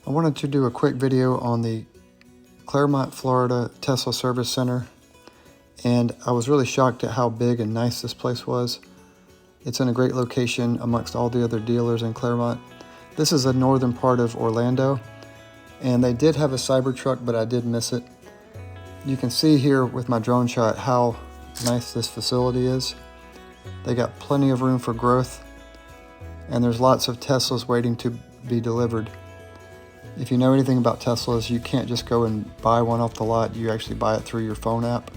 I wanted to do a quick video on the Clermont, Florida Tesla Service Center, and I was really shocked at how big and nice this place was. It's in a great location amongst all the other dealers in Clermont. This is the northern part of Orlando, and they did have a Cybertruck, but I did miss it. You can see here with my drone shot how nice this facility is. They got plenty of room for growth, and there's lots of Teslas waiting to be delivered. If you know anything about Teslas, you can't just go and buy one off the lot. You actually buy it through your phone app,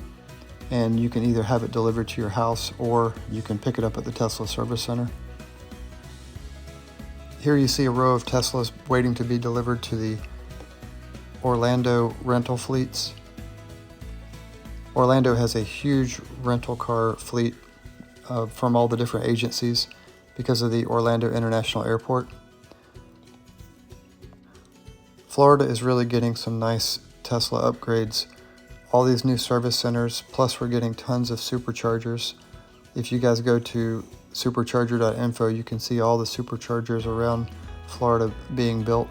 and you can either have it delivered to your house or you can pick it up at the Tesla Service Center. Here you see a row of Teslas waiting to be delivered to the Orlando rental fleets. Orlando has a huge rental car fleet from all the different agencies because of the Orlando International Airport. Florida is really getting some nice Tesla upgrades. All these new service centers, plus we're getting tons of superchargers. If you guys go to supercharger.info, you can see all the superchargers around Florida being built.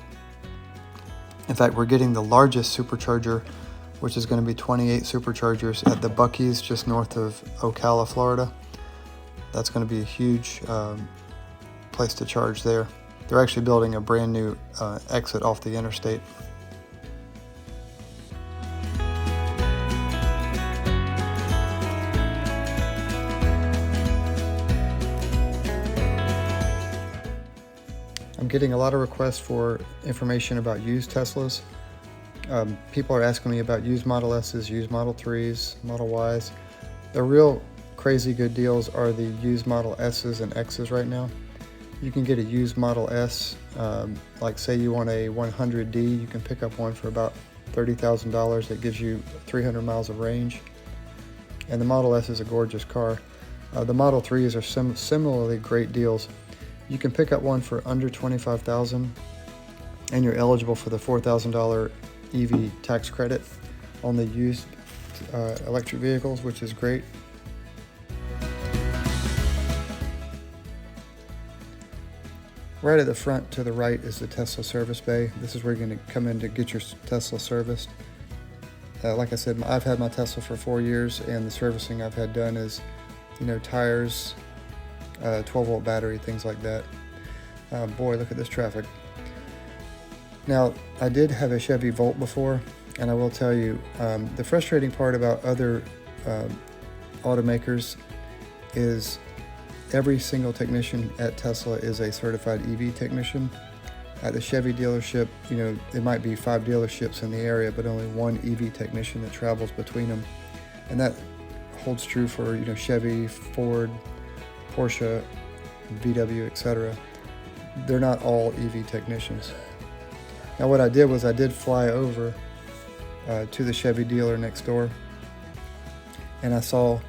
In fact, we're getting the largest supercharger, which is going to be 28 superchargers at the Buc-ee's just north of Ocala, Florida. That's going to be a huge place to charge there. They're actually building a brand new exit off the interstate. I'm getting a lot of requests for information about used Teslas. People are asking me about used Model S's, used Model 3s, Model Ys. The real crazy good deals are the used Model S's and X's right now. You can get a used Model S, like say you want a 100D, you can pick up one for about $30,000 that gives you 300 miles of range. And the Model S is a gorgeous car. The Model 3s are similarly great deals. You can pick up one for under $25,000 and you're eligible for the $4,000 EV tax credit on the used electric vehicles, which is great. Right at the front to the right is the Tesla service bay. This is where you're going to come in to get your Tesla serviced. Like I said, I've had my Tesla for 4 years, and the servicing I've had done is, tires, 12-volt battery, things like that. Boy, look at this traffic. Now, I did have a Chevy Volt before, and I will tell you, the frustrating part about other automakers is every single technician at Tesla is a certified EV technician. At the Chevy dealership, there might be 5 dealerships in the area, but only one EV technician that travels between them. And that holds true for, Chevy, Ford, Porsche, VW, etc. They're not all EV technicians. Now what I did was I did fly over to the Chevy dealer next door, and I saw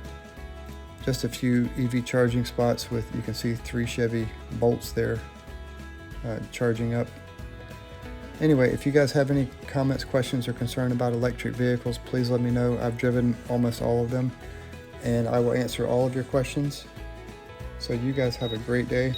just a few EV charging spots with, you can see 3 Chevy Bolts there charging up. Anyway, if you guys have any comments, questions, or concern about electric vehicles, please let me know. I've driven almost all of them, and I will answer all of your questions. So you guys have a great day.